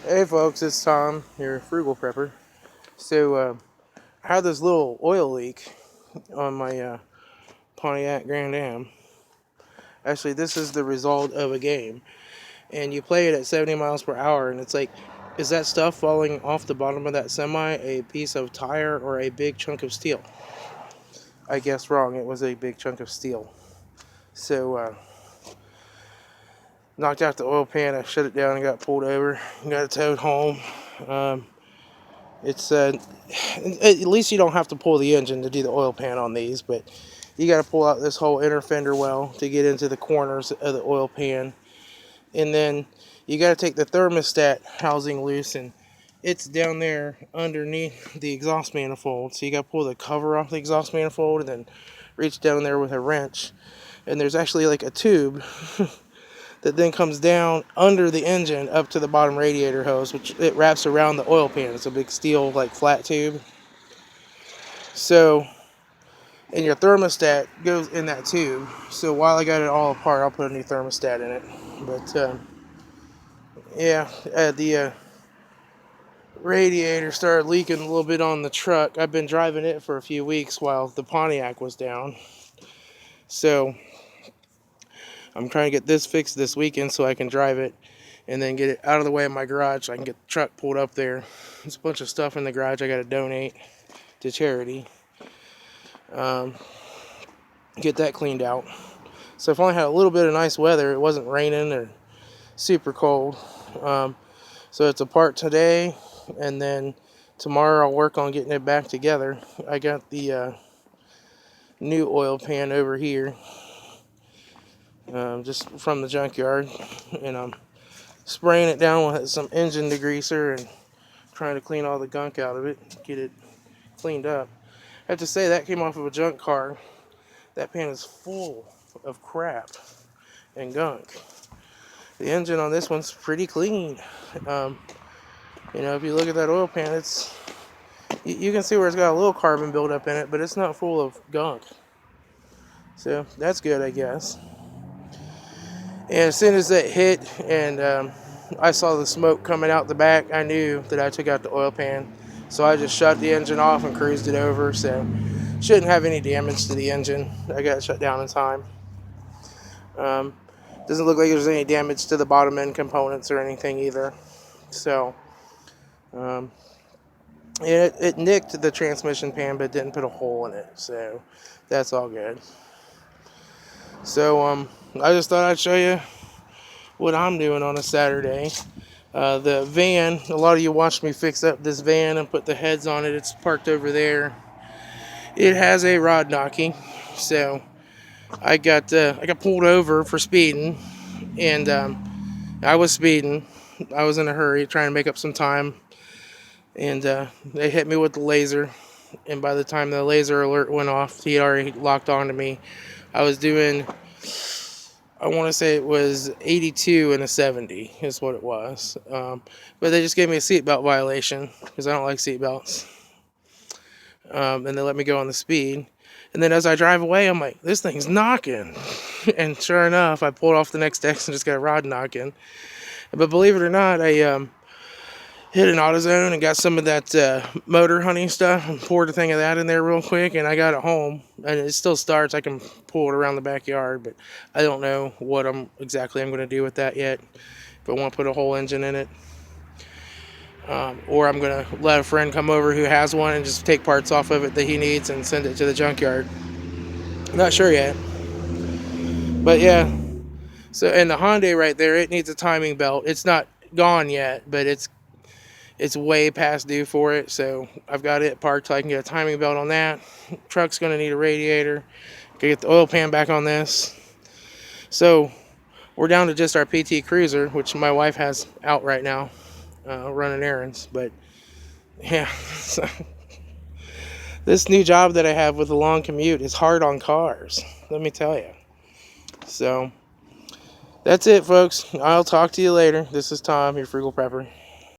Hey folks, it's Tom, your frugal prepper. So I had this little oil leak on my Pontiac Grand Am. Actually, this is the result of a game, and you play it at 70 miles per hour, and it's like, is that stuff falling off the bottom of that semi a piece of tire or a big chunk of steel? I guess wrong. It was a big chunk of steel. So knocked out the oil pan. I shut it down and got pulled over. Got it towed home. Um, It's at least you don't have to pull the engine to do the oil pan on these, but you got to pull out this whole inner fender well to get into the corners of the oil pan, and then you got to take the thermostat housing loose, and it's down there underneath the exhaust manifold. So you got to pull the cover off the exhaust manifold, and then reach down there with a wrench, and there's actually like a tube that then comes down under the engine up to the bottom radiator hose, which it wraps around the oil pan. It's a big steel, like, flat tube. So, and your thermostat goes in that tube. So while I got it all apart, I'll put a new thermostat in it. But yeah, the radiator started leaking a little bit on the truck. I've been driving it for a few weeks while the Pontiac was down. So I'm trying to get this fixed this weekend so I can drive it and then get it out of the way of my garage so I can get the truck pulled up there. There's a bunch of stuff in the garage I got to donate to charity. Get that cleaned out. So I finally had a little bit of nice weather. It wasn't raining or super cold. So it's apart today, and then tomorrow I'll work on getting it back together. I got the new oil pan over here, just from the junkyard, and I'm spraying it down with some engine degreaser and trying to clean all the gunk out of it, get it cleaned up. I have to say, that came off of a junk car. That pan is full of crap and gunk. The engine on this one's pretty clean. If you look at that oil pan, you can see where it's got a little carbon buildup in it, but it's not full of gunk. So that's good, I guess. And as soon as that hit and I saw the smoke coming out the back, I knew that I took out the oil pan. So I just shut the engine off and cruised it over. So shouldn't have any damage to the engine. I got it shut down in time. Doesn't look like there's any damage to the bottom end components or anything either. So it nicked the transmission pan, but didn't put a hole in it. So that's all good. So I just thought I'd show you what I'm doing on a Saturday. The van, a lot of you watched me fix up this van and put the heads on it. It's parked over there. It has a rod knocking, so I got pulled over for speeding, and I was speeding. I was in a hurry trying to make up some time, and they hit me with the laser, and by the time the laser alert went off, he had already locked onto me. I was doing, I want to say it was 82 and a 70 is what it was. But they just gave me a seatbelt violation because I don't like seatbelts. And they let me go on the speed. And then as I drive away, I'm like, this thing's knocking. And sure enough, I pulled off the next exit and just got a rod knocking. But believe it or not, I hit an AutoZone and got some of that motor honey stuff and poured a thing of that in there real quick, and I got it home. And it still starts. I can pull it around the backyard, but I don't know what I'm going to do with that yet. If I want to put a whole engine in it. Or I'm going to let a friend come over who has one and just take parts off of it that he needs and send it to the junkyard. I'm not sure yet. But yeah. So, and the Hyundai right there, it needs a timing belt. It's not gone yet, but it's way past due for it. So I've got it parked so I can get a timing belt on that. Truck's going to need a radiator. Gotta get the oil pan back on this. So we're down to just our PT Cruiser, which my wife has out right now. Running errands, but yeah. So, this new job that I have with a long commute is hard on cars, let me tell you. So that's it, folks. I'll talk to you later. This is Tom, your frugal prepper.